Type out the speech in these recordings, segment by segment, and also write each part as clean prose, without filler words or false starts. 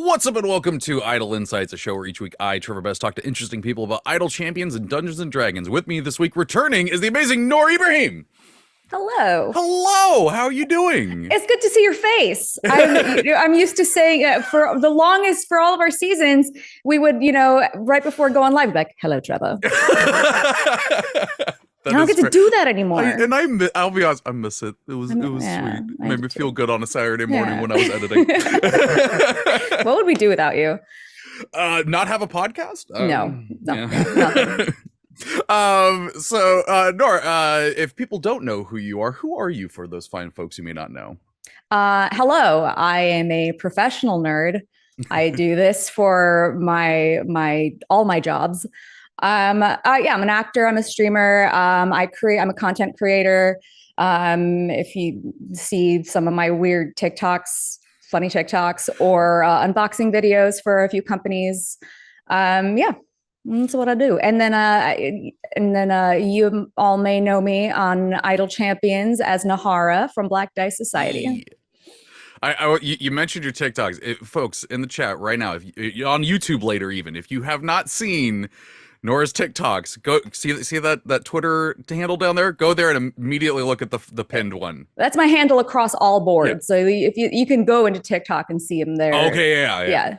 What's up and welcome to Idle Insights, a show where each week I, Treavor Bettis, talk to interesting people about idle champions and Dungeons & Dragons. With me this week returning is the amazing Noura Ibrahim. Hello. Hello, how are you doing? It's good to see your face. I'm used to saying for the longest, for all of our seasons, we would, right before going live, be like, hello, Trevor. I don't get to do that anymore. I'll be honest, I miss it. It was sweet. It made me feel good on a Saturday morning when I was editing. What would we do without you? Not have a podcast? Nothing. So Noura, if people don't know who you are you for those fine folks who may not know? Hello, I am a professional nerd. I do this for all my jobs. I'm an actor. I'm a streamer. I'm a content creator. If you see some of my weird TikToks, funny TikToks, or unboxing videos for a few companies, that's what I do. And then you all may know me on Idle Champions as Nahara from Black Dice Society. You mentioned your TikToks, folks in the chat right now. If you, on YouTube later, even if you have not seen Nora's TikToks, go see that Twitter handle down there. Go there and immediately look at the pinned one. That's my handle across all boards. Yeah. So if you can go into TikTok and see them there. Okay, yeah.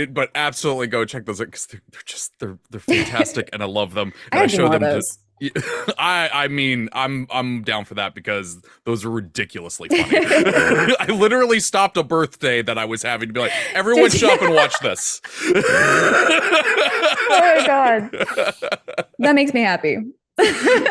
But absolutely go check those out because they're fantastic and I love them. And I show them those. I mean, I'm down for that because those are ridiculously funny. I literally stopped a birthday that I was having to be like, everyone shut up and watch this. Oh my God. That makes me happy. So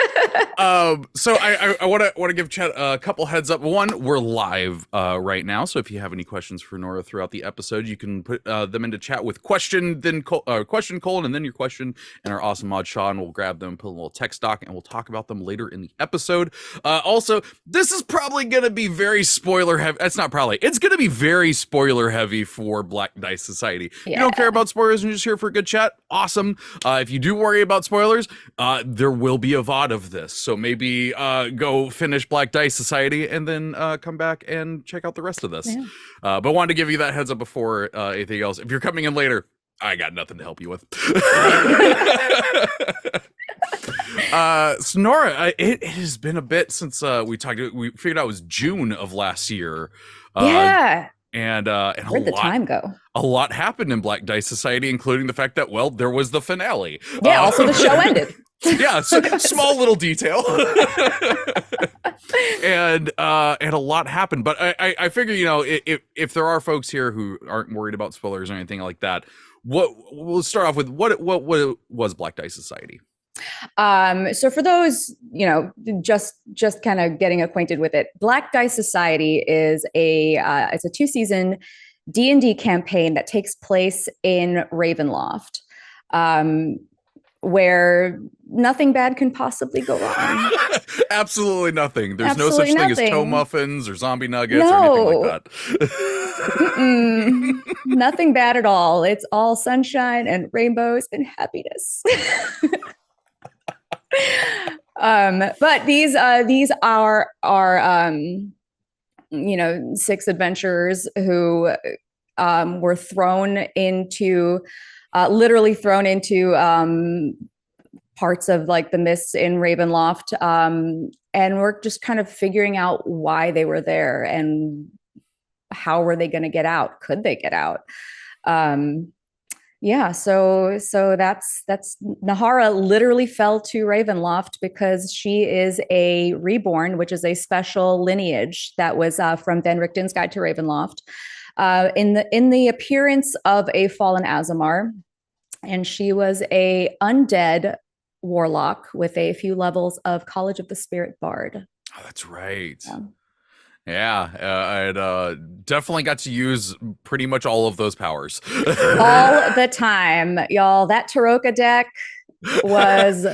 I want to give chat a couple heads up. One, we're live right now, so if you have any questions for Noura throughout the episode, you can put them into chat with question, then question colon, and then your question, and our awesome mod Sean will grab them, put a little text doc, and we'll talk about them later in the episode. Also, this is probably going to be very spoiler heavy. It's going to be very spoiler heavy for Black Dice Society. Yeah. You don't care about spoilers and you're just here for a good chat? Awesome. If you do worry about spoilers, there will be a VOD of this, so maybe go finish Black Dice Society and then come back and check out the rest of this. Yeah. But wanted to give you that heads up before anything else. If you're coming in later, I got nothing to help you with. So Noura, it has been a bit since we talked. We figured out it was June of last year. Yeah. And where'd the time go? A lot happened in Black Dice Society, including the fact that, well, there was the finale. Yeah, also the show ended. Yeah, so small little detail. and a lot happened. But I figure, if there are folks here who aren't worried about spoilers or anything like that, we'll start off with what was Black Dice Society? So for those, just kind of getting acquainted with it, Black Dice Society is it's a 2-season D&D campaign that takes place in Ravenloft, where nothing bad can possibly go wrong. Absolutely nothing. There's no such thing as toe muffins or zombie nuggets or anything like that. Nothing bad at all. It's all sunshine and rainbows and happiness. But these are 6 adventurers who were literally thrown into parts of like the mists in Ravenloft, and we're just kind of figuring out why they were there and how were they going to get out? Could they get out? So that's Nahara literally fell to Ravenloft because she is a reborn, which is a special lineage that was from Van Richten's Guide to Ravenloft, in the appearance of a fallen Aasimar, and she was a undead warlock with a few levels of College of the Spirit Bard. Oh, that's right. Yeah, I definitely got to use pretty much all of those powers. All the time, y'all. That Tarokka deck was...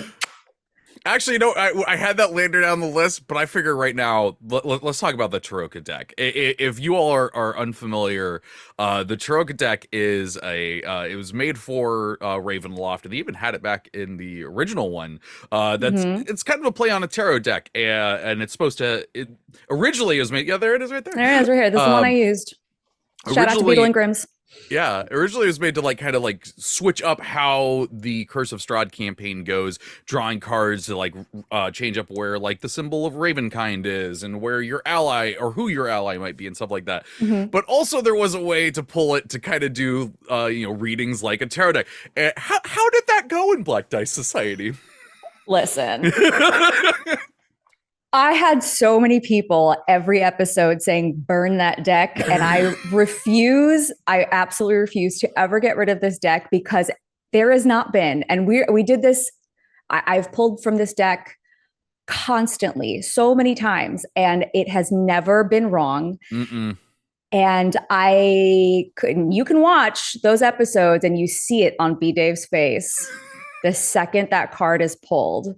Actually, no, I had that later down the list, but I figure right now, let's talk about the Tarokka deck. If you all are unfamiliar, the Tarokka deck is it was made for Ravenloft, and they even had it back in the original one. It's kind of a play on a tarot deck, and it's supposed to. Originally, it was made. Yeah, there it is, right there. There it is, right here. This is the one I used. Shout out to Beetle and Grimm's. Yeah, originally it was made to like kind of like switch up how the Curse of Strahd campaign goes, drawing cards to like change up where like the symbol of Ravenkind is and where your ally or who your ally might be and stuff like that. Mhm. But also there was a way to pull it to kind of do readings like a tarot deck. How did that go in Black Dice Society? Listen, I had so many people every episode saying, burn that deck. And I absolutely refuse to ever get rid of this deck because there has not been, and we did this, I've pulled from this deck constantly so many times, and it has never been wrong. Mm-mm. And you can watch those episodes and you see it on B Dave's face the second that card is pulled,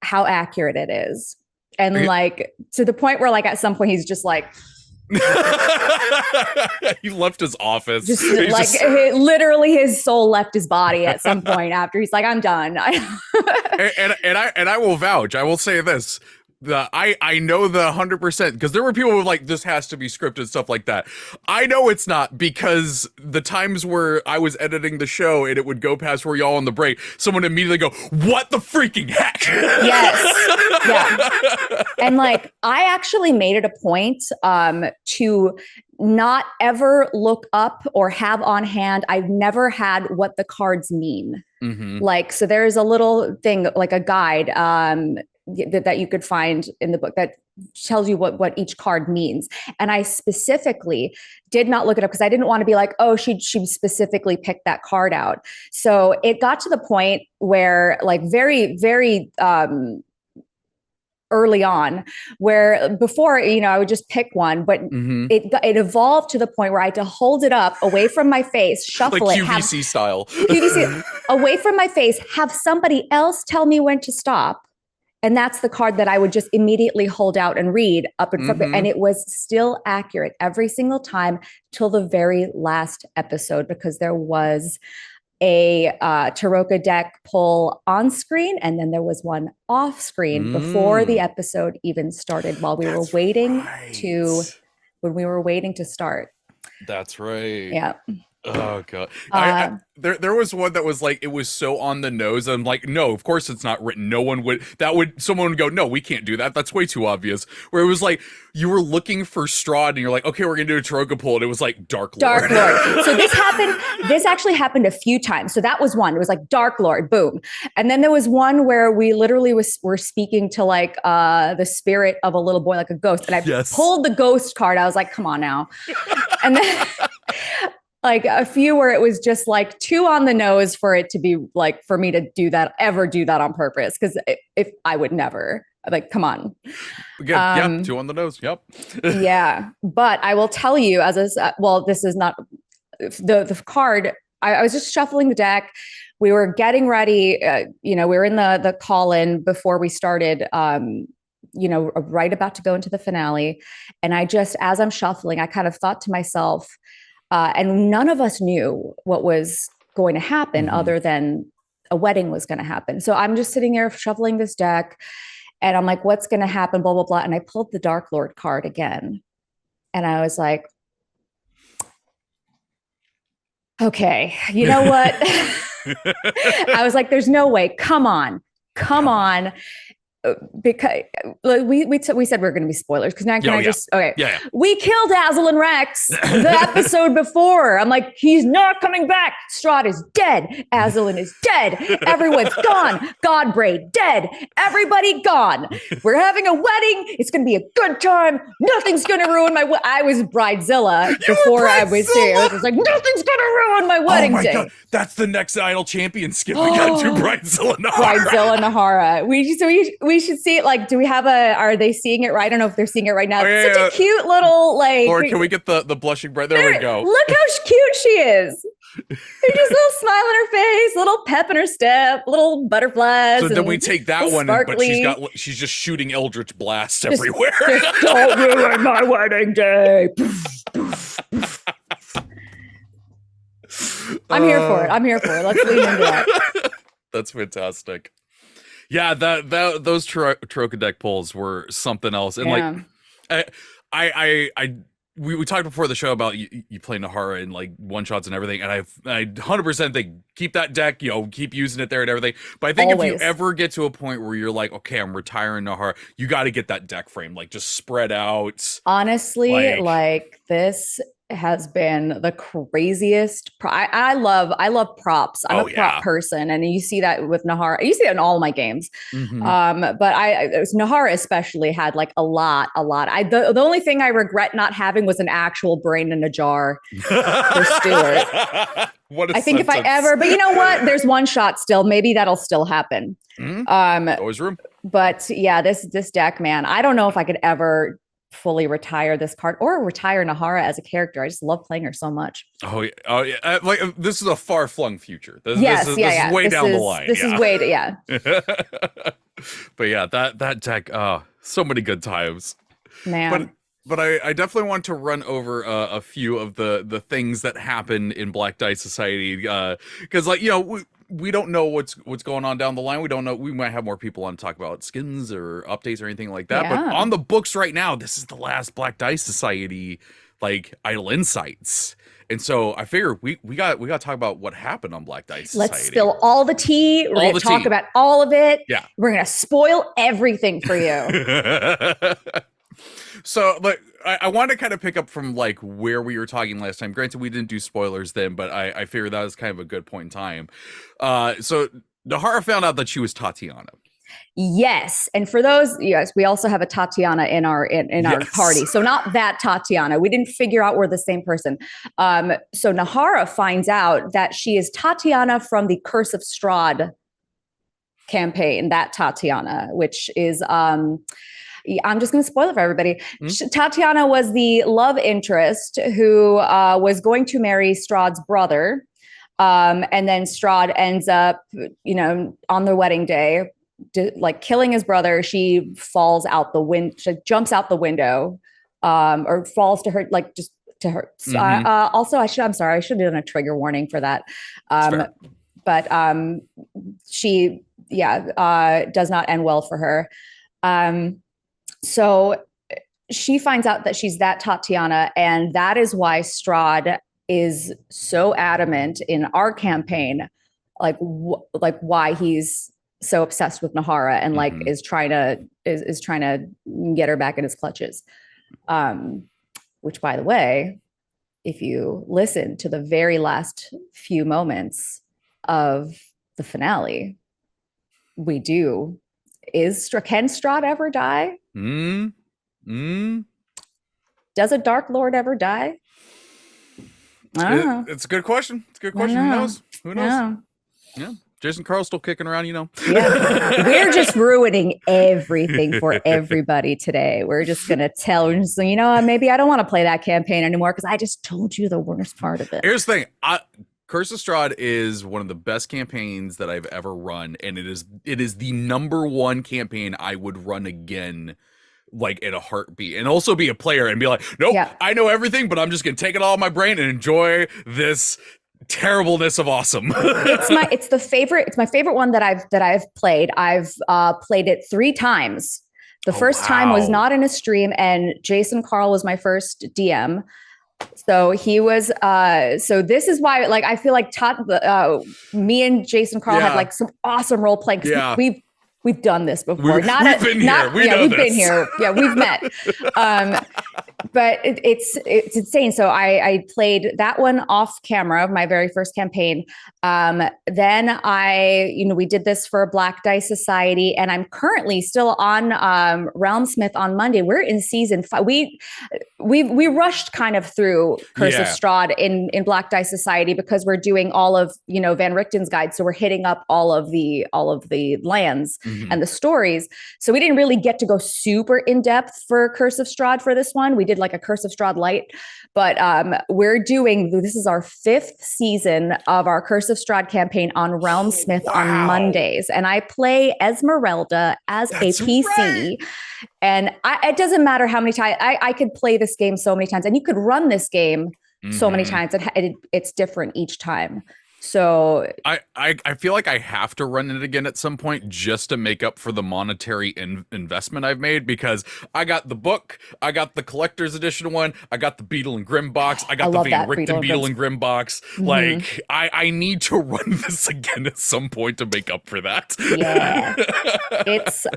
how accurate it is. And like to the point where like at some point he's just like he left his office. Literally his soul left his body at some point after he's like, I'm done. and I will vouch. I will say this. I know the 100% because there were people who were like, this has to be scripted, stuff like that. I know it's not, because the times where I was editing the show and it would go past where y'all on the break, someone immediately go, what the freaking heck? Yes. Yeah. And like, I actually made it a point to not ever look up or have on hand. I've never had what the cards mean. Mm-hmm. Like, so there's a little thing, like a guide that you could find in the book that tells you what each card means. And I specifically did not look it up because I didn't want to be like, oh, she specifically picked that card out. So it got to the point where like very, very early on, where before, I would just pick one, but it evolved to the point where I had to hold it up away from my face, shuffle like it. QVC style. QVC, away from my face, have somebody else tell me when to stop. And that's the card that I would just immediately hold out and read up in front of it. And it was still accurate every single time till the very last episode, because there was a Tarokka deck pull on screen, and then there was one off screen before the episode even started, while we were waiting when we were waiting to start. That's right. Yeah. Oh god. There was one that was like, it was so on the nose. I'm like, no, of course it's not written. Someone would go, no, we can't do that. That's way too obvious. Where it was like, you were looking for Strahd and you're like, okay, we're gonna do a Tarokka pull, and it was like Dark Lord. So this actually happened a few times. So that was one. It was like Dark Lord, boom. And then there was one where we literally were speaking to like the spirit of a little boy, like a ghost. And I pulled the ghost card. I was like, come on now. And then like a few where it was just like too on the nose for it to be like, for me to ever do that on purpose. Because if I would never, like, come on. Again, too on the nose. Yep. Yeah. But I will tell you this is not the card. I was just shuffling the deck. We were getting ready. We were in the call-in before we started, right about to go into the finale. And as I'm shuffling, I kind of thought to myself, and none of us knew what was going to happen other than a wedding was going to happen. So I'm just sitting there shuffling this deck, and I'm like, what's going to happen? Blah, blah, blah. And I pulled the Dark Lord card again. And I was like, okay, you know what? I was like, there's no way. Come on. Because we said we were going to be spoilers, because now we killed Hazel and Rex the episode before. I'm like, he's not coming back. Strahd is dead. Aslan is dead. Everyone's gone. Godbraid dead. Everybody gone. We're having a wedding. It's going to be a good time. Nothing's going to ruin my I was Bridezilla before I was here. I was like, nothing's going to ruin my wedding day. God. That's the next Idol Champion skip. We got to Bridezilla Nahara. Bridezilla Nahara. We should see it. Like, do we have are they seeing it right? I don't know if they're seeing it right now. It's such a cute little, like. Or can we get the blushing bride? There we go. Look how cute she is. There's just a little smile on her face, little pep in her step, little butterflies. So then we take that one, sparkly. But she's just shooting eldritch blasts everywhere. Just don't ruin my wedding day. I'm here for it. Let's lean into that. That's fantastic. Yeah, those Tarokka deck pulls were something else, and like, I we talked before the show about you play Nahara in like one shots and everything, and I 100% think keep that deck, keep using it there and everything. But I think if you ever get to a point where you're like, okay, I'm retiring Nahara, you got to get that deck frame like just spread out. Honestly, like this has been the craziest. I love props. I'm a prop person, and you see that with Nahara. You see it in all my games. But Nahara especially had like a lot. The only thing I regret not having was an actual brain in a jar for Stuart. What a I think if I ever, but you know what? There's one shot still. Maybe that'll still happen. Always room. But yeah, this deck, man. I don't know if I could ever fully retire this card or retire Nahara as a character. I just love playing her so much. Oh yeah. Like this is a far flung future. This is way down the line. This is way But yeah, that deck, so many good times, man. But I definitely want to run over a few of the things that happen in Black Dice Society, because like we don't know what's going on down the line. We don't know. We might have more people on to talk about skins or updates or anything like that. Yeah. But on the books right now, this is the last Black Dice Society like idle insights. And so I figure we got to talk about what happened on Black Dice Society. Let's spill all the tea. We're going to talk about all of it. Yeah. We're going to spoil everything for you. So, like, I want to kind of pick up from like where we were talking last time. Granted, we didn't do spoilers then, but I figure that was kind of a good point in time. So Nahara found out that she was Tatiana. Yes, and for those, we also have a Tatiana in our our party. So not that Tatiana. We didn't figure out we're the same person. So Nahara finds out that she is Tatiana from the Curse of Strahd campaign. That Tatiana, which is I'm just going to spoil it for everybody. Tatiana was the love interest who was going to marry Strahd's brother. And then Strahd ends up, on their wedding day, like killing his brother. She falls out the window, she jumps out the window, or falls to her, like just to her. Also, I'm sorry, I should have done a trigger warning for that. But she, does not end well for her. So she finds out that she's that Tatiana, and that is why Strahd is so adamant in our campaign, like why he's so obsessed with Nahara and like is trying to get her back in his clutches. Which, by the way, if you listen to the very last few moments of the finale, can Strahd ever die? Does a Dark Lord ever die? It's a good question. It's a good question. Who knows? Yeah. Jason Carl's still kicking around, Yeah. We're just ruining everything for everybody today. We're just going to tell them, maybe I don't want to play that campaign anymore because I just told you the worst part of it. Here's the thing. Curse of Strahd is one of the best campaigns that I've ever run, and it is the #1 campaign I would run again, like in a heartbeat, and also be a player and be like, nope, I know everything, but I'm just gonna take it all in my brain and enjoy this terribleness of awesome. It's my favorite one that I've played. I've played it 3 times. The first time was not in a stream, and Jason Carl was my first DM. So he was, so this is why, like, I feel like me and Jason Carl had like some awesome role playing. Yeah. We've done this before. We've been here. Yeah, we've met. But it's insane. So I played that one off camera, my very first campaign. Then we did this for Black Dice Society, and I'm currently still on Realmsmith on Monday. We're in season 5. We rushed kind of through Curse of Strahd in Black Dice Society because we're doing all of Van Richten's guide, so we're hitting up all of the lands and the stories. So we didn't really get to go super in depth for Curse of Strahd for this one. We did like a Curse of Strahd light, but this is our 5th season of our Curse of Strahd campaign on Realmsmith on Mondays, and I play Esmeralda as a PC. Right. And it doesn't matter how many times I could play this game so many times, and you could run this game so many times. It's different each time. So I feel like I have to run it again at some point just to make up for the monetary investment I've made, because I got the book, I got the collector's edition one, I got the Beetle and Grimm box, I I got the love Van that Richten Beetle and Grimm box. Mhm. Like I need to run this again at some point to make up for that. Yeah.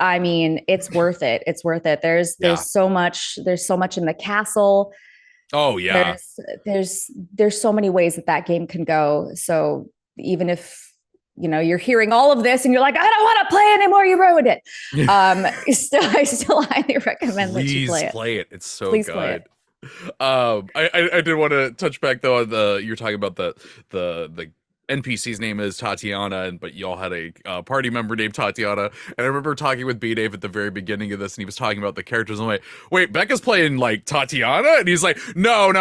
I mean, it's worth it. It's worth it. Yeah. There's so much in the castle. Oh yeah. There's so many ways that game can go. So even if you're hearing all of this and you're like, I don't want to play anymore, you ruined it. I still highly recommend that you Please play it. play it. It's so Please good. play it. I did want to touch back though on you're talking about the NPC's name is Tatiana, but y'all had a party member named Tatiana. And I remember talking with B-Dave at the very beginning of this, and he was talking about the characters. I'm like, wait, Becca's playing like Tatiana? And he's like, no,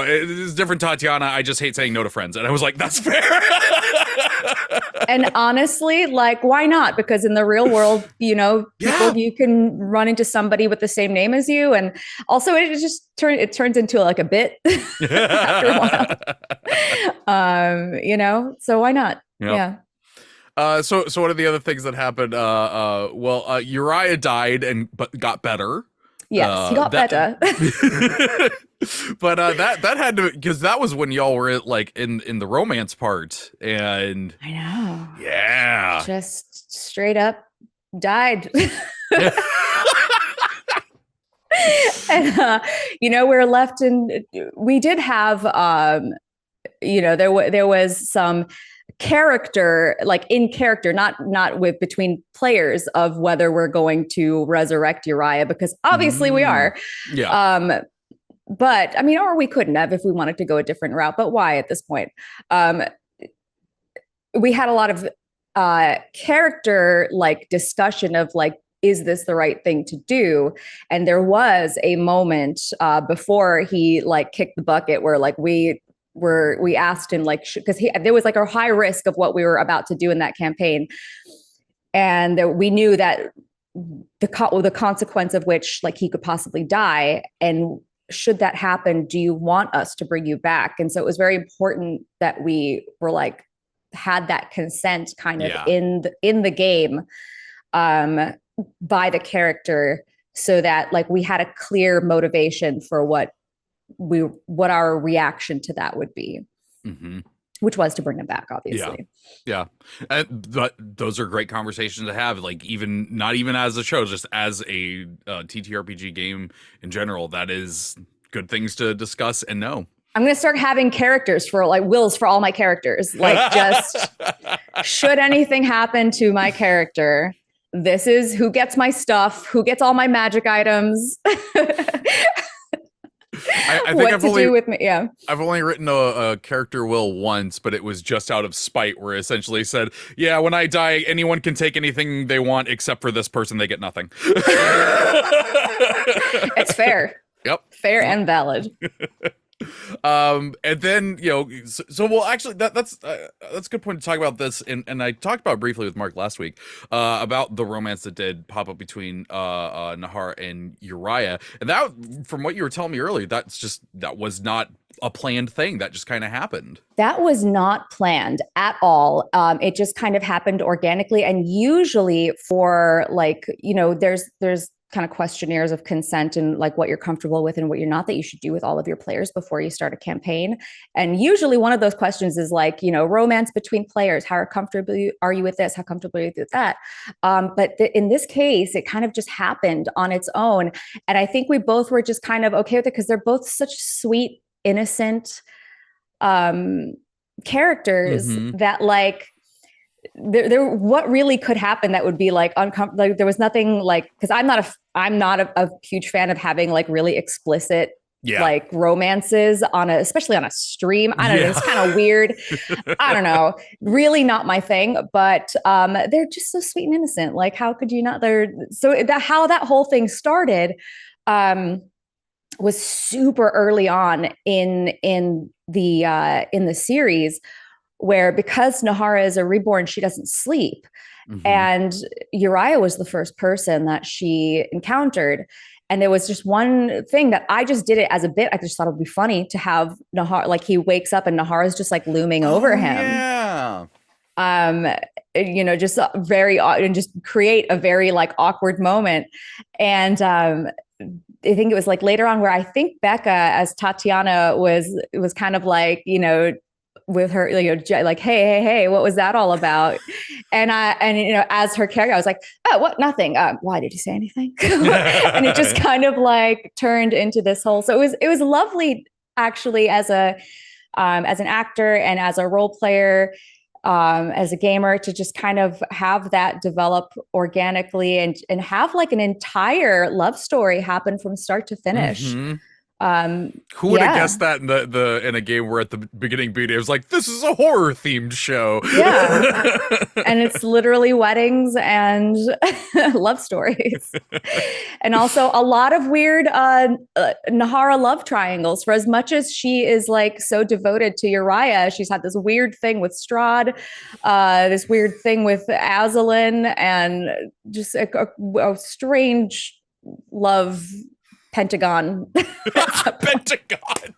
it's different Tatiana. I just hate saying no to friends. And I was like, that's fair. And honestly, like, why not? Because in the real world, you can run into somebody with the same name as you. And also it turns into like a bit after a while. So why not? Yep. Yeah. So what are the other things that happened? Uriah died but got better. Yes, he got better. But that had to, because that was when y'all were like in the romance part, and I know. Yeah. Just straight up died. And we're left we did have there was some character, like in character, not with between players, of whether we're going to resurrect Uriah, because obviously we are. Yeah. But I mean, or we couldn't have if we wanted to go a different route. But why at this point? We had a lot of character like discussion of like, is this the right thing to do? And there was a moment before he like kicked the bucket where like we asked him like, because there was like a high risk of what we were about to do in that campaign, and we knew that the consequence of which like he could possibly die. And should that happen, do you want us to bring you back? And so it was very important that we were like had that consent kind of in the game by the character, so that like we had a clear motivation for what our reaction to that would be, which was to bring him back, obviously. Yeah. But those are great conversations to have, like not even as a show, just as a TTRPG game in general. That is good things to discuss and know. I'm going to start having characters for like wills for all my characters. Like, just should anything happen to my character, this is who gets my stuff, who gets all my magic items. I think I've only written a character will once, but it was just out of spite, where it essentially said, yeah, when I die, anyone can take anything they want except for this person. They get nothing. It's fair. Yep. Fair and valid. And then well, actually that's a good point to talk about this, and I talked about it briefly with Mark last week about the romance that did pop up between Nahara and Uriah, and that, from what you were telling me earlier, that was not a planned thing. That just kind of happened. That was not planned at all. It just kind of happened organically, and usually for like there's kind of questionnaires of consent and like what you're comfortable with and what you're not, that you should do with all of your players before you start a campaign. And usually one of those questions is like, romance between players. How comfortable are you with this? How comfortable are you with that? But in this case, it kind of just happened on its own. And I think we both were just kind of okay with it, because they're both such sweet, innocent characters that like, there what really could happen that would be like uncomfortable. Like, there was nothing like, because I'm not a huge fan of having like really explicit like romances especially on a stream. I don't know, it's kind of weird. I don't know, really not my thing. But they're just so sweet and innocent. Like, how could you not? How that whole thing started was super early on in the series, where because Nahara is a reborn, she doesn't sleep. And Uriah was the first person that she encountered. And there was just one thing that I just did it as a bit. I just thought it would be funny to have Nahara, like he wakes up and Nahara's just like looming over him. Yeah. um just very and just create a very like awkward moment. And I think it was like later on where I think Becca as Tatiana was kind of like, with her, like, hey, what was that all about? And as her character, I was like, oh, what, nothing. Why did you say anything? And it just kind of like turned into this whole. So it was lovely actually as an actor and as a role player, as a gamer, to just kind of have that develop organically and have like an entire love story happen from start to finish. Mm-hmm. Um, Who would have guessed that in a game where at the beginning B-Day it was like, this is a horror themed show. Yeah. And it's literally weddings and love stories. And also a lot of weird Nahara love triangles. For as much as she is like so devoted to Uriah, she's had this weird thing with Strahd, this weird thing with Azalin, and just a strange love pentagon. Pentagon.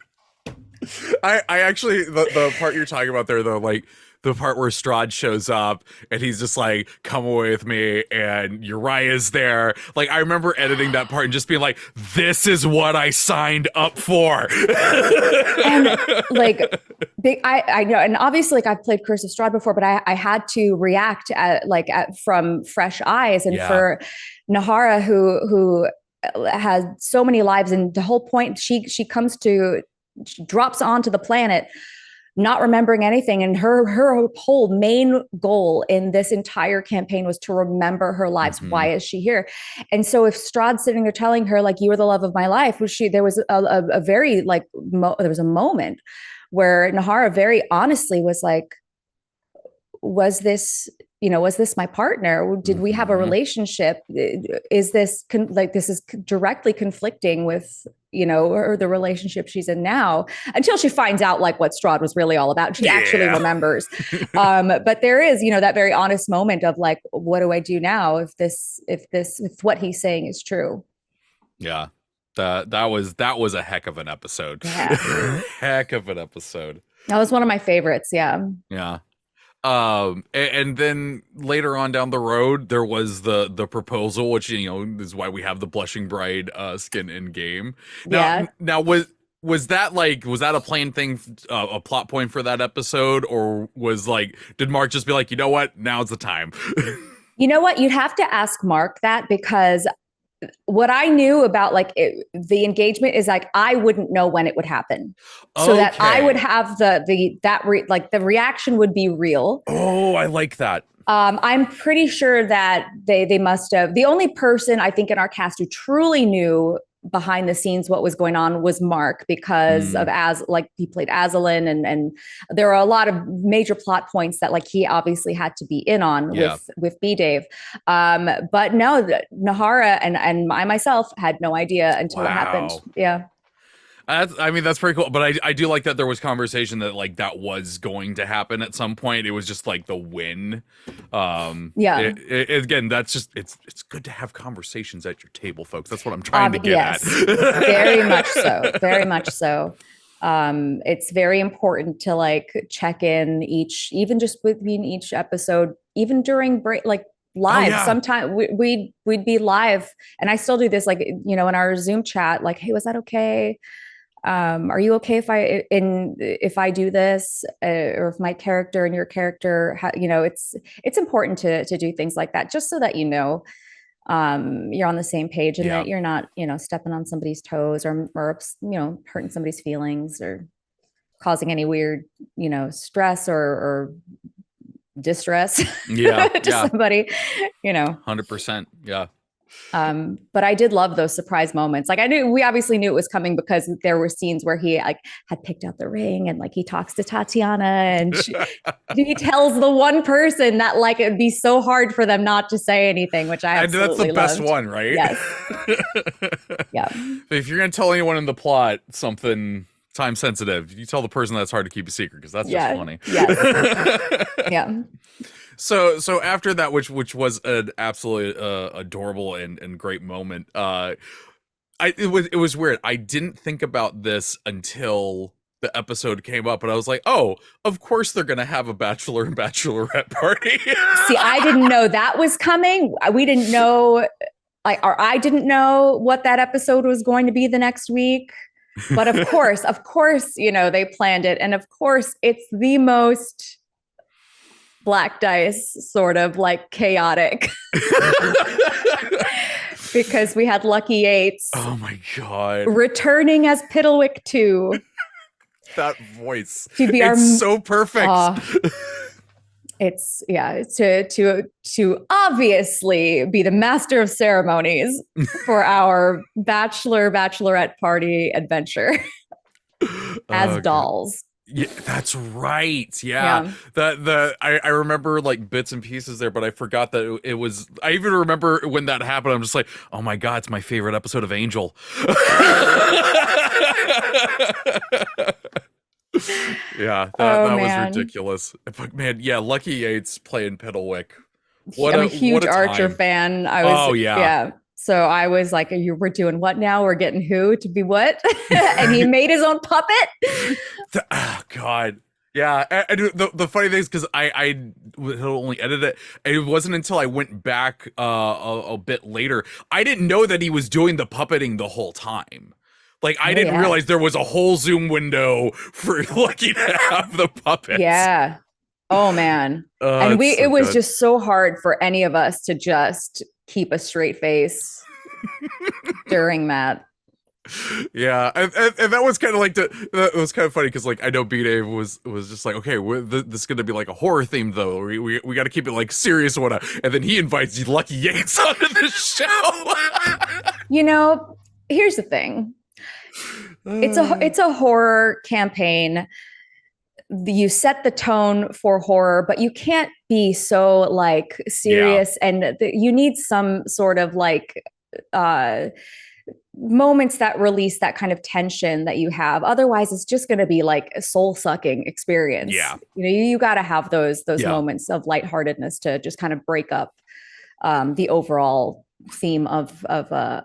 I actually the part you're talking about there though, like the part where Strahd shows up and he's just like, come away with me, and Uriah's there. Like, I remember editing that part and just being like, this is what I signed up for. And like I know, and obviously like I've played Curse of Strahd before, but I had to react from fresh eyes. And for Nahara, who has so many lives, and the whole point, she drops onto the planet not remembering anything, and her whole main goal in this entire campaign was to remember her lives. Mm-hmm. Why is she here? And so if Strahd's sitting there telling her like, you are the love of my life, there was a very like there was a moment where Nahara very honestly was like, was this my partner? Did we have a relationship? Is this this is directly conflicting with, or the relationship she's in now, until she finds out like what Strahd was really all about. She actually remembers. But there is, that very honest moment of like, what do I do now if what he's saying is true? Yeah. That was a heck of an episode. Yeah. Heck of an episode. That was one of my favorites. Yeah. Yeah. And then later on down the road, there was the proposal, which is why we have the blushing bride skin in game. Now was that a planned thing, a plot point for that episode, or did Mark just be like, you know what, now's the time? You know what, you'd have to ask Mark that, because what I knew about the engagement is like, I wouldn't know when it would happen, so that I would have the reaction would be real. Oh, I like that. I'm pretty sure that they must have. The only person I think in our cast who truly knew behind the scenes what was going on was Mark, because of he played Azalin, and there are a lot of major plot points that he obviously had to be in on with B-Dave. But no, Nahara and I myself had no idea until it happened. Yeah. That's pretty cool, but I do like that there was conversation that that was going to happen at some point. It was just the win. Again, that's just it's good to have conversations at your table, folks. That's what I'm trying to get at. Very much so. Very much so. It's very important to check in even just between each episode, even during break, live. Sometime we'd be live, and I still do this in our Zoom chat, hey, was that okay? Are you okay if I do this, or if my character and your character, it's important to do things like that, just so that you're on the same page, and that you're not stepping on somebody's toes, or hurting somebody's feelings, or causing any weird stress or distress to somebody. 100%. Yeah. But I did love those surprise moments. We obviously knew it was coming, because there were scenes where he had picked out the ring, and he talks to Tatiana, and he tells the one person that it'd be so hard for them not to say anything, which I absolutely that's the loved. best one, right? Yes. Yeah. If you're gonna tell anyone in the plot something time sensitive, you tell the person that's hard to keep a secret, because that's just funny. Yes. Yeah. So after that, which was an absolutely adorable and great moment, it was weird. I didn't think about this until the episode came up, and I was like, oh, of course they're gonna have a bachelor and bachelorette party. See, I didn't know that was coming. We didn't know, or I didn't know what that episode was going to be the next week. But of course, they planned it. And of course, it's the most black dice sort of like chaotic. Because we had Lucky Yates. Oh my God. Returning as Piddlewick 2. That voice. It's so perfect. It's to obviously be the master of ceremonies for our bachelorette party adventure as dolls. Yeah, that's right. Yeah. I remember like bits and pieces there, but I forgot that it was. I even remember when that happened. I'm just like, oh my God, it's my favorite episode of Angel. Yeah, that was ridiculous. But man, yeah, Lucky Yates playing Piddlewick. I'm a huge Archer fan. Yeah. So I was like, we're doing what now? We're getting who to be what? And he made his own puppet. Oh God. Yeah. And the funny thing is, because I had only edited it, it wasn't until I went back a bit later, I didn't know that he was doing the puppeting the whole time. Like, I didn't realize there was a whole Zoom window for Lucky to have the puppets. Yeah. Oh, man. And it was just so hard for any of us to just keep a straight face during that. Yeah. And that was kind of like, that was kind of funny because, like, I know B-Dave was just like, okay, this is going to be like a horror theme, though. We got to keep it, like, serious or whatever. And then he invites Lucky Yates onto the show. Here's the thing. It's a horror campaign. You set the tone for horror, but you can't be so like serious, and you need some sort of like moments that release that kind of tension that you have. Otherwise, it's just going to be like a soul-sucking experience. Yeah, you got to have those moments of lightheartedness to just kind of break up the overall theme of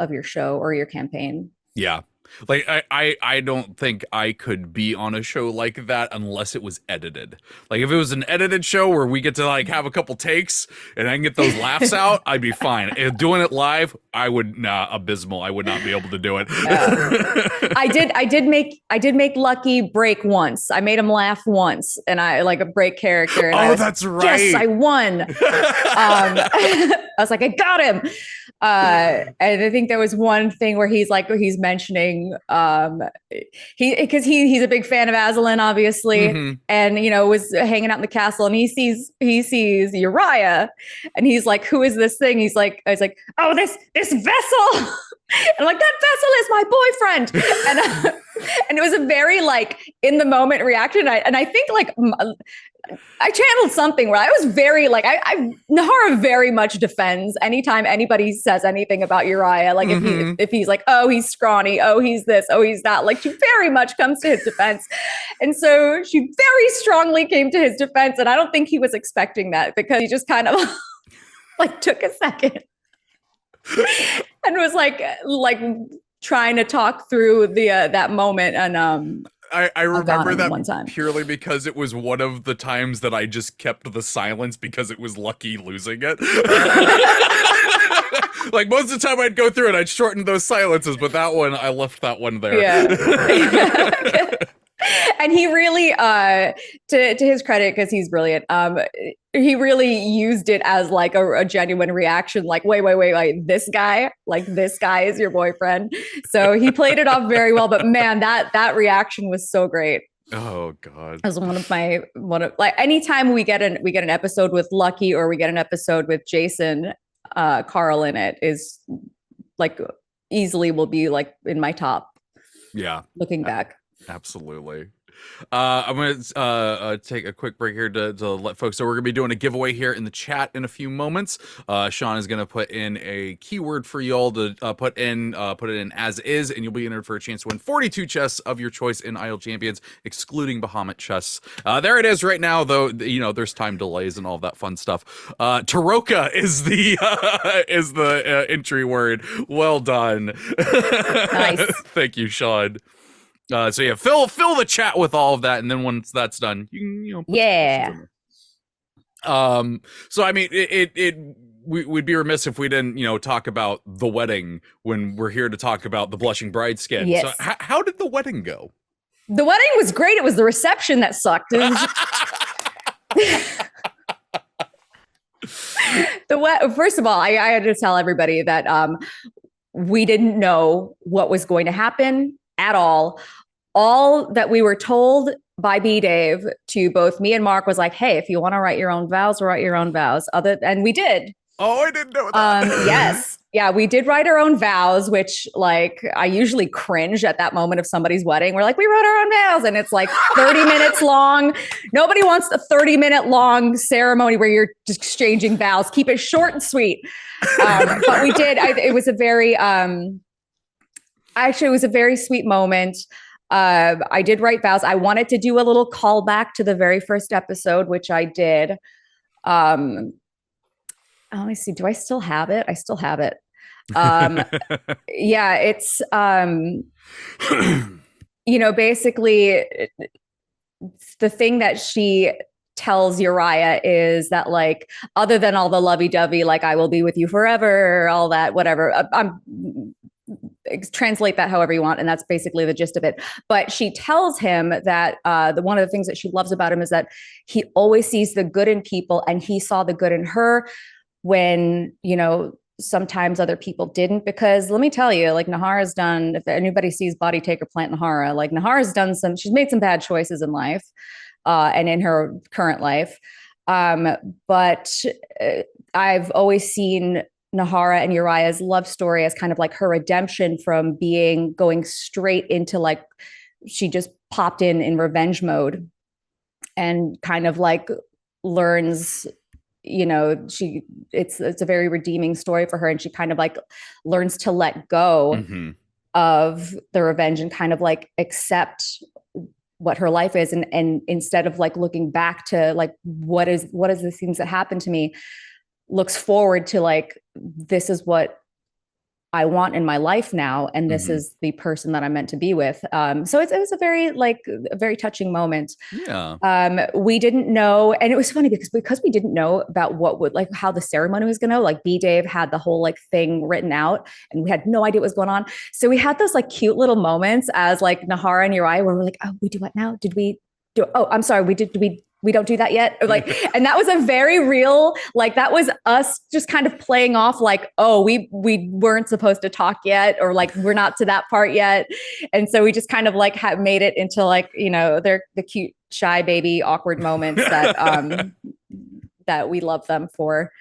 your show or your campaign. Yeah. Like, I don't think I could be on a show like that unless it was edited. Like, if it was an edited show where we get to, like, have a couple takes and I can get those laughs out, I'd be fine. If doing it live, abysmal. I would not be able to do it. I did make Lucky break once. I made him laugh once, and I like a break character. And that's right. Yes, I won. I was like, I got him. And I think there was one thing where he's mentioning he's a big fan of Aslan, obviously, and was hanging out in the castle, and he sees Uriah, and he's like, who is this thing? He's like, oh, this vessel. And I'm like, that vessel is my boyfriend. And it was a very like in the moment reaction. I think like I channeled something where I was very like, Nahara very much defends anytime anybody says anything about Uriah. Like if he's like, oh, he's scrawny, oh, he's this, oh, he's that, like she very much comes to his defense. And so she very strongly came to his defense. And I don't think he was expecting that, because he just kind of like took a second and was like trying to talk through that moment. And I remember that one time purely because it was one of the times that I just kept the silence because it was Lucky losing it. Like, most of the time I'd go through it, I'd shorten those silences, but that one, I left that one there. Yeah. And he really, to his credit, because he's brilliant, he really used it as like a genuine reaction. Like, wait, this guy is your boyfriend. So he played it off very well. But man, that reaction was so great. Oh God, it was one of like anytime we get an episode with Lucky or we get an episode with Jason Carl in it, is like easily will be like in my top. Yeah, looking back. Absolutely. I'm going to take a quick break here to let folks know we're going to be doing a giveaway here in the chat in a few moments. Sean is going to put in a keyword for y'all to put it in as is, and you'll be entered for a chance to win 42 chests of your choice in Idle Champions, excluding Bahamut chests. There it is right now, though. There's time delays and all of that fun stuff. Tarokka is the entry word. Well done. Nice. Thank you, Sean. So yeah, fill the chat with all of that, and then once that's done, you can put some questions in there. So I mean, we'd be remiss if we didn't talk about the wedding when we're here to talk about the blushing bride skin. Yes. So how did the wedding go? The wedding was great. It was the reception that sucked. It was First of all, I had to tell everybody that we didn't know what was going to happen at all. All that we were told by B Dave to both me and Mark was like, hey, if you want to write your own vows, write your own vows. And we did. Oh, I didn't know that. Yes. Yeah, we did write our own vows, which like I usually cringe at that moment of somebody's wedding. We're like, we wrote our own vows, and it's like 30 minutes long. Nobody wants a 30-minute long ceremony where you're just exchanging vows. Keep it short and sweet. But we did. It was a very, actually, it was a very sweet moment. I did write vows. I wanted to do a little callback to the very first episode, which I did. Let me see. Do I still have it? I still have it. Yeah, it's basically the thing that she tells Uriah is that, like, other than all the lovey-dovey, like, I will be with you forever, all that, whatever. Translate that however you want, and that's basically the gist of it. But she tells him that one of the things that she loves about him is that he always sees the good in people, and he saw the good in her when sometimes other people didn't. Because let me tell you, like, Nahara's done, if anybody sees Body Taker Plant Nahara, like, Nahara's done she's made some bad choices in life and in her current life. But I've always seen Nahara and Uriah's love story as kind of like her redemption from going straight into, like, she just popped in revenge mode, and kind of like learns, it's a very redeeming story for her, and she kind of like learns to let go of the revenge and kind of like accept what her life is, and instead of like looking back to like what is the things that happened to me, looks forward to like, this is what I want in my life now, and this is the person that I'm meant to be with. So it was a very touching moment. Yeah. We didn't know, and it was funny because we didn't know about how the ceremony was gonna. Like, B Dave had the whole like thing written out, and we had no idea what was going on. So we had those like cute little moments as like Nahara and Uriah, where we're like, oh, we do what now? Did we do? Oh, I'm sorry, we don't do that yet. Or like, and that was a very real, like, that was us just kind of playing off like, oh, we weren't supposed to talk yet, or like, we're not to that part yet. And so we just kind of like made it into like, they're the cute, shy baby, awkward moments that, that we love them for.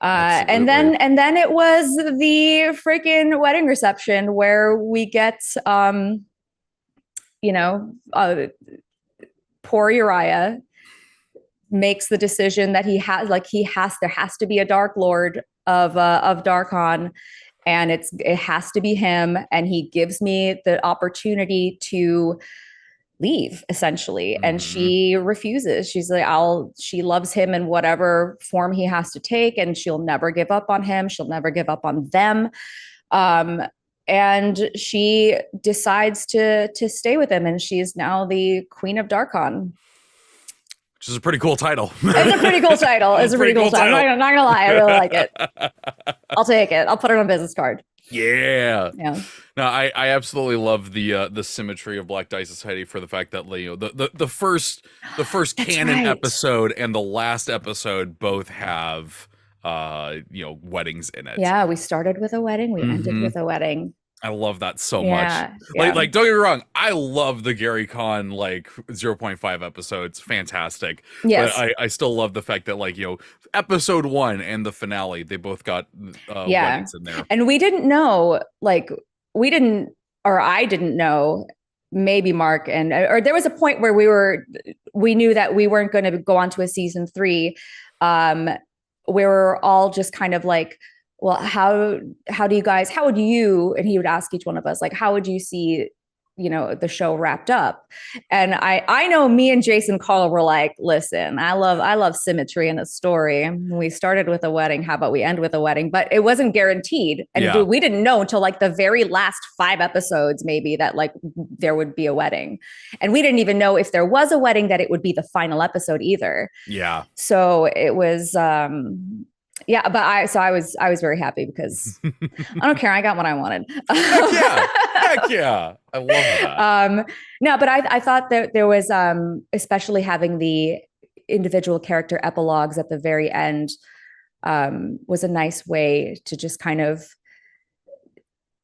And then it was the freaking wedding reception where we get, poor Uriah makes the decision that there has to be a Dark Lord of Darkon, and it has to be him. And he gives me the opportunity to leave, essentially. And she refuses. She's like, she loves him in whatever form he has to take, and she'll never give up on him. She'll never give up on them. And she decides to stay with him, and she's now the Queen of Darkon. Which is a pretty cool title. It's a pretty cool title. It's a pretty cool title. I'm not gonna lie, I really like it. I'll take it. I'll put it on a business card. Yeah. No, I absolutely love the symmetry of Black Dice Society, for the fact that the first canon episode and the last episode both have weddings in it. Yeah, we started with a wedding, we ended with a wedding. I love that so much. Like, don't get me wrong, I love the Gary Con 0.5 episodes, fantastic. Yes. But I still love the fact that episode 1 and the finale, they both got weddings in there. And we didn't know, I didn't know, maybe Mark or there was a point where we knew that we weren't going to go on to a season 3. We were all just kind of like, well, how would you, and he would ask each one of us, like, how would you see, the show wrapped up. And I know me and Jason Carl were like, listen, I love symmetry in a story. We started with a wedding. How about we end with a wedding? But it wasn't guaranteed. And we didn't know until like the very last 5 episodes, maybe, that like there would be a wedding. And we didn't even know if there was a wedding that it would be the final episode either. Yeah. So it was, but I was very happy because I don't care. I got what I wanted. Heck yeah. I love that. No, but I thought that there was, especially having the individual character epilogues at the very end, was a nice way to just kind of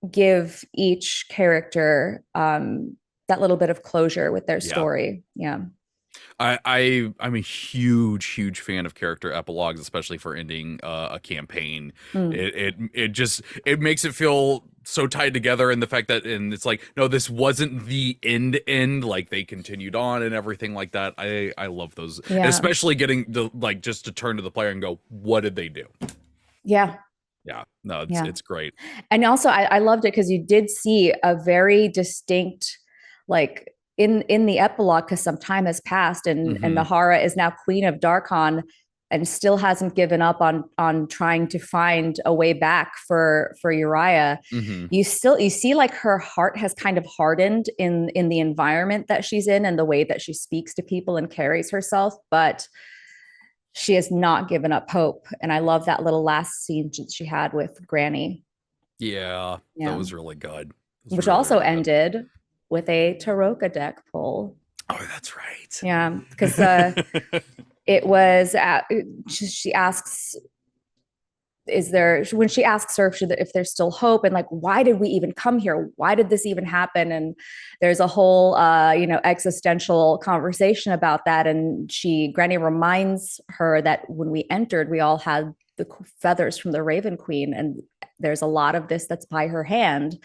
give each character that little bit of closure with their story. Yeah. I'm a huge fan of character epilogues, especially for ending a campaign. It makes it feel so tied together, and the fact that it's like, no, this wasn't the end, like they continued on and everything like that. I love those, especially getting to like just to turn to the player and go, what did they do? Yeah. No, it's great. And also I loved it because you did see a very distinct, like, in the epilogue, because some time has passed, and Nahara is now Queen of Darkon and still hasn't given up on trying to find a way back for Uriah. You see like her heart has kind of hardened in the environment that she's in and the way that she speaks to people and carries herself, but she has not given up hope. And I love that little last scene she had with Granny. Yeah. That was really good. Which really, also really ended with a Tarokka deck pull. Oh, that's right. Yeah, because it was she asks, when she asks her if there's still hope, and like, why did we even come here? Why did this even happen? And there's a whole existential conversation about that. And Granny reminds her that when we entered, we all had the feathers from the Raven Queen, and there's a lot of this that's by her hand.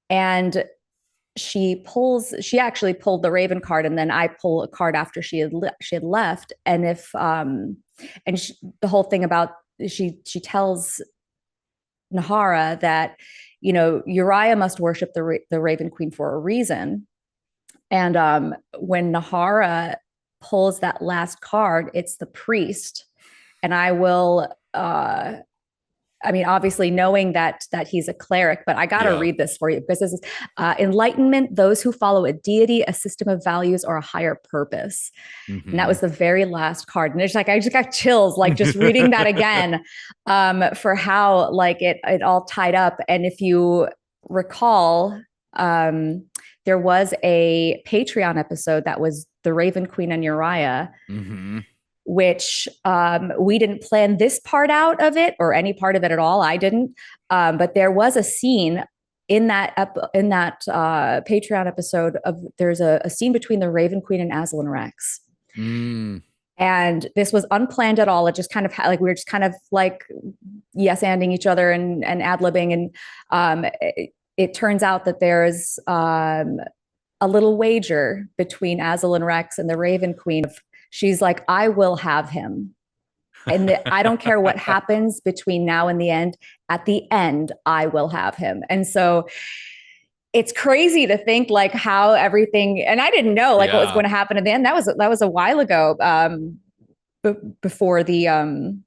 And she actually pulled the Raven card, and then I pull a card after she had left. And the whole thing about, she tells Nahara that, Uriah must worship the Raven Queen for a reason. And when Nahara pulls that last card, it's the priest. And I will, obviously knowing that he's a cleric, but I got to read this for you, because this is enlightenment, those who follow a deity, a system of values, or a higher purpose. And that was the very last card. And it's like, I just got chills, like just reading that again, for how like it all tied up. And if you recall, there was a Patreon episode that was the Raven Queen and Uriah, which we didn't plan this part out of it, or any part of it at all. I didn't. But there was a scene in that Patreon episode there's a scene between the Raven Queen and Aslan Rex. And this was unplanned at all. It just kind of like, we were just kind of like yes-anding each other and ad-libbing. And it turns out that there's a little wager between Aslan Rex and the Raven Queen. She's like, I will have him. And I don't care what happens between now and the end. At the end, I will have him. And so it's crazy to think like how everything, and I didn't know like what was going to happen at the end. That was a while ago, before the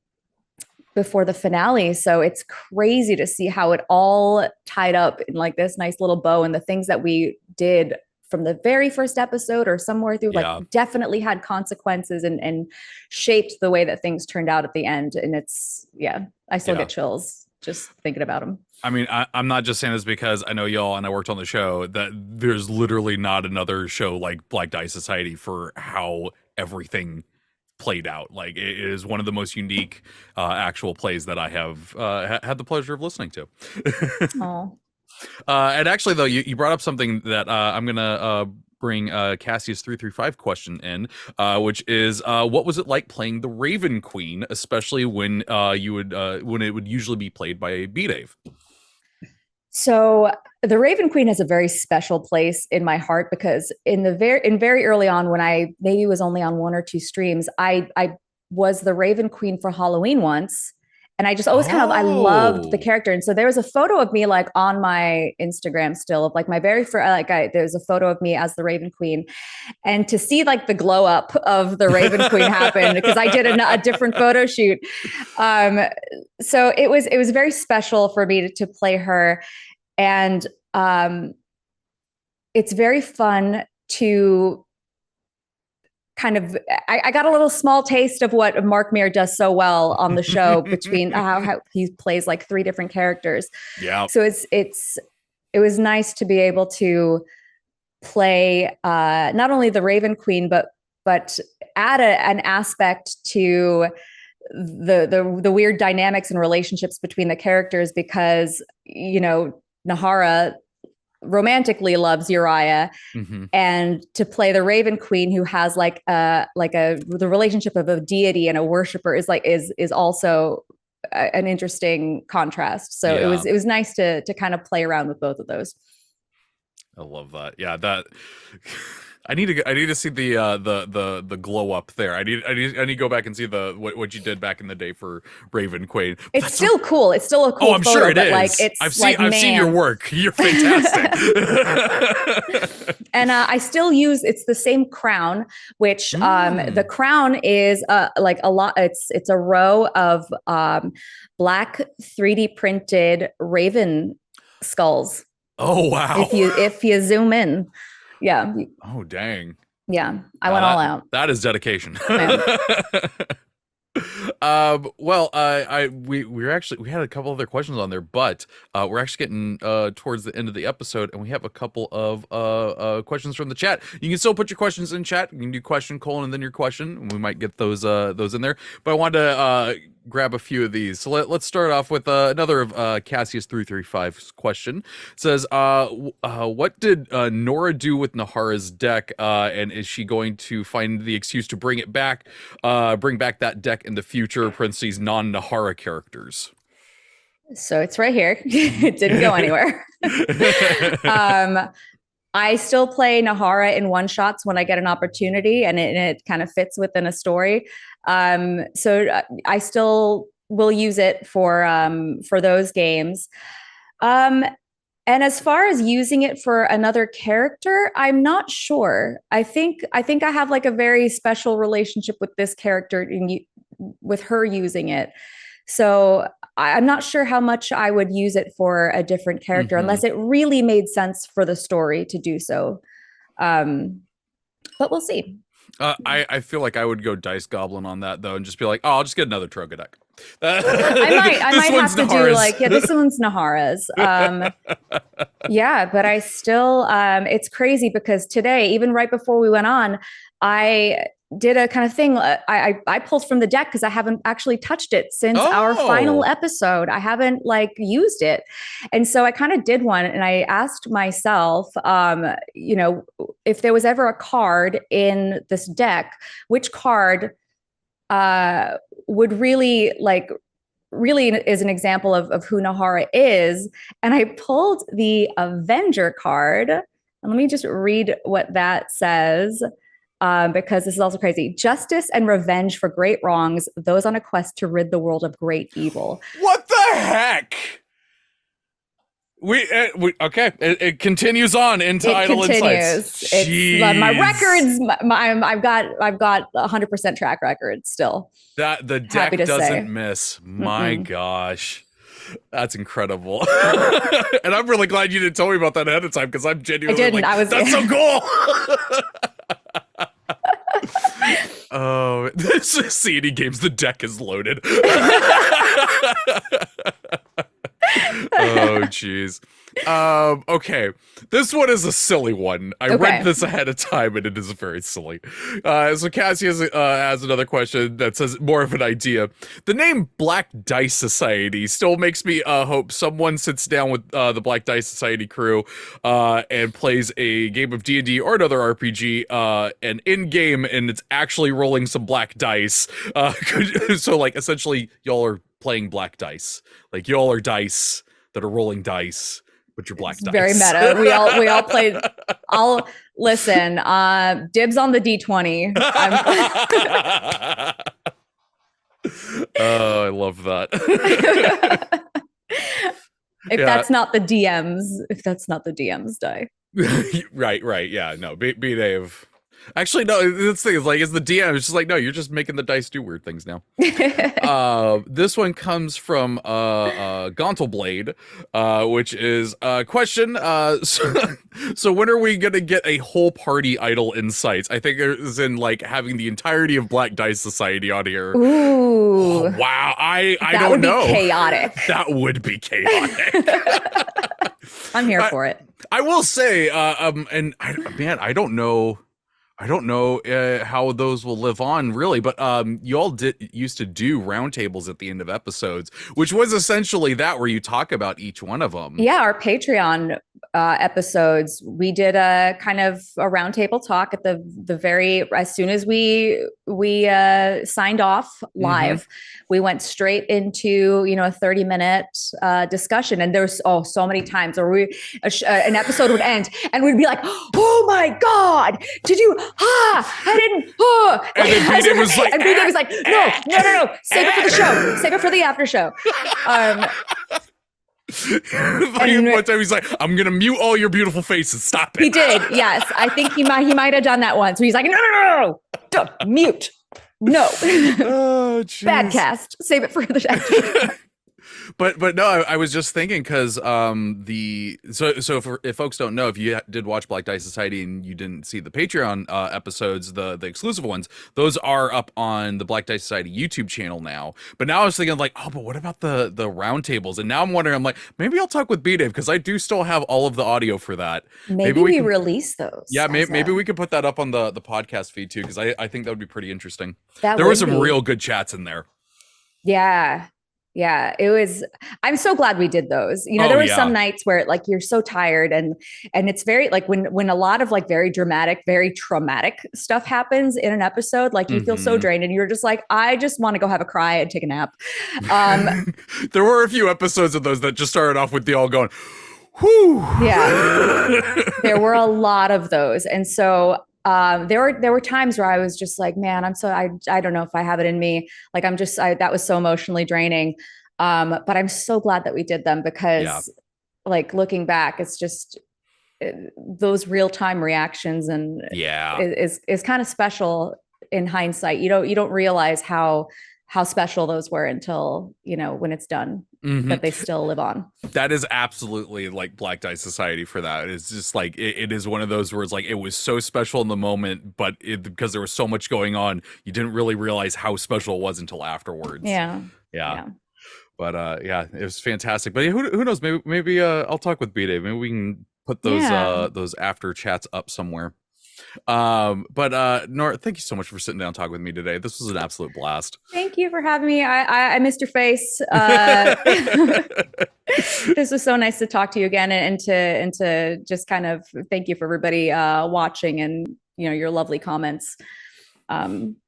finale. So it's crazy to see how it all tied up in like this nice little bow, and the things that we did from the very first episode or somewhere through, like definitely had consequences and shaped the way that things turned out at the end. And it's, I still get chills just thinking about them. I mean, I'm not just saying this because I know y'all and I worked on the show, that there's literally not another show like Black Die Society for how everything played out. Like, it is one of the most unique actual plays that I have had the pleasure of listening to. Oh. And actually, though, you brought up something that I'm going to bring Cassie's 335 question in, which is, what was it like playing the Raven Queen, especially when when it would usually be played by B-Dave? So the Raven Queen has a very special place in my heart, because very early on, when I maybe was only on 1 or 2 streams, I was the Raven Queen for Halloween once. And I just always I loved the character. And so there was a photo of me like on my Instagram still of like my very first, there's a photo of me as the Raven Queen. And to see like the glow up of the Raven Queen happen, because I did a different photo shoot. So it was very special for me to play her. And it's very fun to kind of, I got a little small taste of what Mark Meer does so well on the show between how he plays like 3 different characters. Yeah. So it was nice to be able to play not only the Raven Queen, but add an aspect to the weird dynamics and relationships between the characters, because, you know, Nahara romantically loves Uriah, and to play the Raven Queen, who has the relationship of a deity and a worshiper, is also an interesting contrast. So it was nice to kind of play around with both of those. I love that. Yeah, that I need to see the glow up there. I need to go back and see what you did back in the day for Raven Queen. It's still cool. It's still a cool. Oh, I'm photo, sure it is. Like, I've seen your work. You're fantastic. And I still use, it's the same crown, which the crown is like a lot. It's a row of black 3D printed raven skulls. Oh wow! If you zoom in, yeah. Oh dang! Yeah, I went all out. That is dedication. We had a couple other questions on there, but we're actually getting towards the end of the episode, and we have a couple of questions from the chat. You can still put your questions in chat. You can do question : and then your question, and we might get those in there. But I wanted to grab a few of these. So let's start off with another of Cassius 335's question. It says, what did Noura do with Nahara's deck, and is she going to find the excuse to bring back that deck in the future, parentheses, non-Nahara characters? So it's right here. It didn't go anywhere. I still play Nahara in one-shots when I get an opportunity, and it kind of fits within a story. So I still will use it for those games. And as far as using it for another character, I'm not sure. I think I have like a very special relationship with this character with her using it. So I'm not sure how much I would use it for a different character, unless it really made sense for the story to do so. But we'll see. I feel like I would go Dice Goblin on that, though, and just be like, oh, I'll just get another Troga deck. I might have to do like, this one's Nahara's. Yeah, but I still, it's crazy because today, even right before we went on, I did a kind of thing. I pulled from the deck because I haven't actually touched it since our final episode. I haven't like used it. And so I kind of did one, and I asked myself, you know, if there was ever a card in this deck, which card would really is an example of who Nahara is. And I pulled the Avenger card. And let me just read what that says. Because this is also crazy. Justice and revenge for great wrongs, those on a quest to rid the world of great evil. What the heck? Okay. It continues on into Idle Insights. It's my records. I've got 100% track record still. That the deck doesn't miss. My gosh. That's incredible. And I'm really glad you didn't tell me about that ahead of time, because I'm genuinely that's so cool. Oh, this is CD Games. The deck is loaded. Oh, jeez. Okay. This one is a silly one. I read this ahead of time, and it is very silly. So Cassie has another question that says more of an idea. The name Black Dice Society still makes me hope someone sits down with the Black Dice Society crew and plays a game of D&D or another RPG and in-game, and it's actually rolling some black dice. So, like, essentially, y'all are playing black dice. Like, y'all are dice that are rolling dice. With your black dice. Very meta. We all played. I'll listen. Dibs on the D20. Oh, I love that. If that's not the DMs, die. Right. Yeah, no, B Dave. Actually, no, this thing is like, it's the DM. It's just like, no, you're just making the dice do weird things now. This one comes from Gauntle Blade, which is a question. So when are we gonna get a whole party idol insights? I think it is in like having the entirety of Black Dice Society on here. Ooh, oh, wow, I that don't would know. be chaotic. That would be chaotic. I'm here for it. I will say, and I don't know. I don't know how those will live on, really, but you all used to do roundtables at the end of episodes, which was essentially that, where you talk about each one of them. Yeah, our Patreon episodes, we did a kind of a roundtable talk at the very, as soon as we signed off live, we went straight into, you know, a 30-minute discussion, and there's so many times where an episode would end and we'd be like, oh my god, did you I didn't and then B-Day was like, no, save it for the show, save it for the after show. And one time he's like, I'm gonna mute all your beautiful faces, stop it. He did, yes. I think he might have done that once, where he's like, no, don't mute, no. Oh, bad cast, save it for the show. But no, I was just thinking, because if folks don't know, if you did watch Black Dice Society and you didn't see the Patreon episodes, the exclusive ones, those are up on the Black Dice Society YouTube channel now. But now I was thinking like, oh, but what about the roundtables? And now I'm wondering, I'm like, maybe I'll talk with B-Dave, because I do still have all of the audio for that. Maybe we can release those. Yeah, maybe we could put that up on the podcast feed too, because I think that would be pretty interesting. There were some real good chats in there. Yeah, it was. I'm so glad we did those. You know, there were some nights where like you're so tired, and it's very like when a lot of like very dramatic, very traumatic stuff happens in an episode, like you feel so drained, and you're just like, I just want to go have a cry and take a nap. There were a few episodes of those that just started off with the all going, whew. Yeah, there were a lot of those, and so. There were times where I was just like, man, I don't know if I have it in me. Like, that was so emotionally draining. But I'm so glad that we did them, because like looking back, it's just those real-time reactions, and is kind of special in hindsight. You don't realize how special those were until, you know, when it's done, that they still live on. That is absolutely like Black Dice Society for that. It's just like, it is one of those where it's like, it was so special in the moment, but because there was so much going on, you didn't really realize how special it was until afterwards. Yeah. But it was fantastic. But who knows? Maybe I'll talk with B-Dave. Maybe we can put those after chats up somewhere. But Noura, thank you so much for sitting down and talking with me today. This was an absolute blast. Thank you for having me. I missed your face. This was so nice to talk to you again, and to just kind of thank you for everybody watching, and, you know, your lovely comments.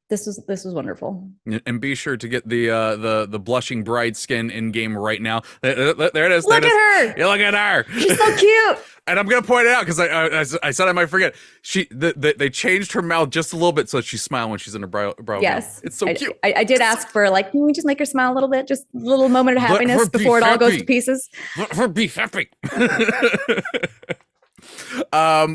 This was wonderful. And be sure to get the blushing bride skin in game right now. There it is. Look at her. Yeah, look at her. She's so cute. And I'm gonna point it out, because I said I might forget. They changed her mouth just a little bit so that she's smiling when she's in her brow. Yes, it's so cute. I did ask for, like, can we just make her smile a little bit, just a little moment of happiness before it all goes to pieces. Let her be happy.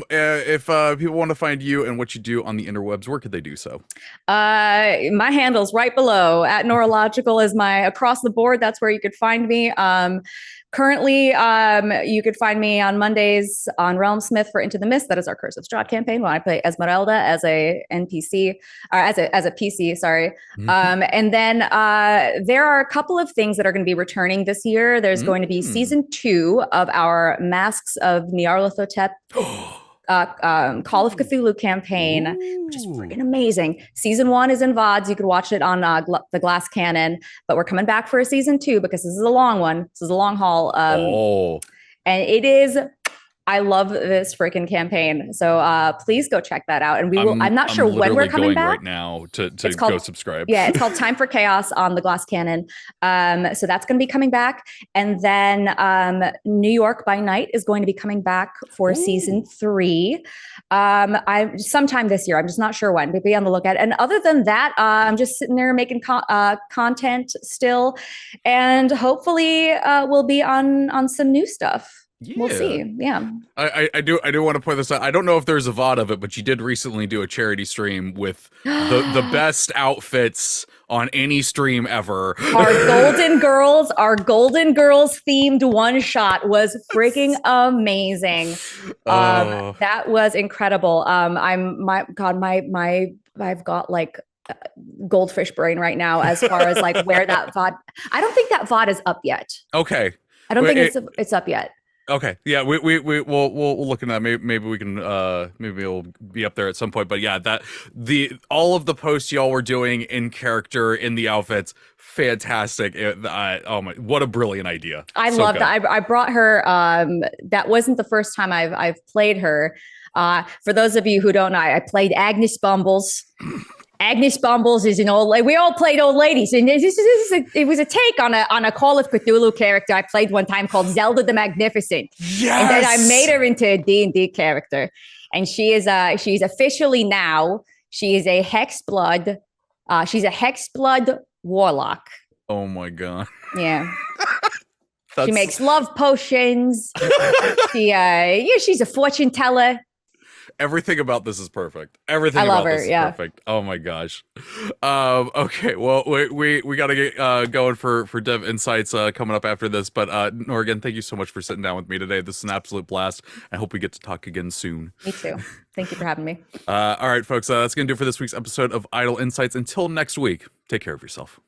If people want to find you and what you do on the interwebs, where could they do so? My handle's right below. At Neurological is my across the board. That's where you could find me. Currently, you could find me on Mondays on Realm Smith for Into the Mist. That is our Curse of Strahd campaign, when I play Esmeralda as a NPC, or as a PC, sorry. And then there are a couple of things that are going to be returning this year. There's going to be season 2 of our Masks of Nyarlathotep Call of Cthulhu campaign, which is freaking amazing. Season 1 is in VODs. You could watch it on the Glass Cannon, but we're coming back for a season 2, because this is a long one. This is a long haul. And it is I love this freaking campaign. So please go check that out. And we will. I'm not sure when we're coming back right now to called, go subscribe. Yeah, it's called Time for Chaos on the Glass Cannon. So that's going to be coming back, and then New York by Night is going to be coming back for season 3. I sometime this year. I'm just not sure when, but be on the lookout. And other than that, I'm just sitting there making content still, and hopefully we'll be on some new stuff. Yeah. We'll see. Yeah. I do want to point this out. I don't know if there's a VOD of it, but you did recently do a charity stream with the best outfits on any stream ever. Our Golden Girls themed one shot was freaking amazing. That was incredible. I've got like goldfish brain right now as far as like where that VOD. I don't think that VOD is up yet. Okay. I don't think it's up yet. Okay, yeah, we'll look into that. Maybe we can maybe it'll be up there at some point. But yeah, all of the posts y'all were doing in character in the outfits, fantastic. Oh my, what a brilliant idea! I love that. I brought her. That wasn't the first time I've played her. For those of you who don't know, I played Agnes Bumbles. Agnes Bumbles is an old lady. We all played old ladies, and it was a take on a Call of Cthulhu character I played one time called Zelda the Magnificent. Yes! And then I made her into a D&D character, and she's officially now she is a hexblood. She's a hexblood warlock. Oh my god! Yeah. She makes love potions. She's a fortune teller. Everything about this is perfect. Everything about this is perfect. Oh my gosh. Okay, well, we got to get going for Dev Insights coming up after this. But Noura, again, thank you so much for sitting down with me today. This is an absolute blast. I hope we get to talk again soon. Me too. Thank you for having me. All right, folks, that's going to do it for this week's episode of Idle Insights. Until next week, take care of yourself.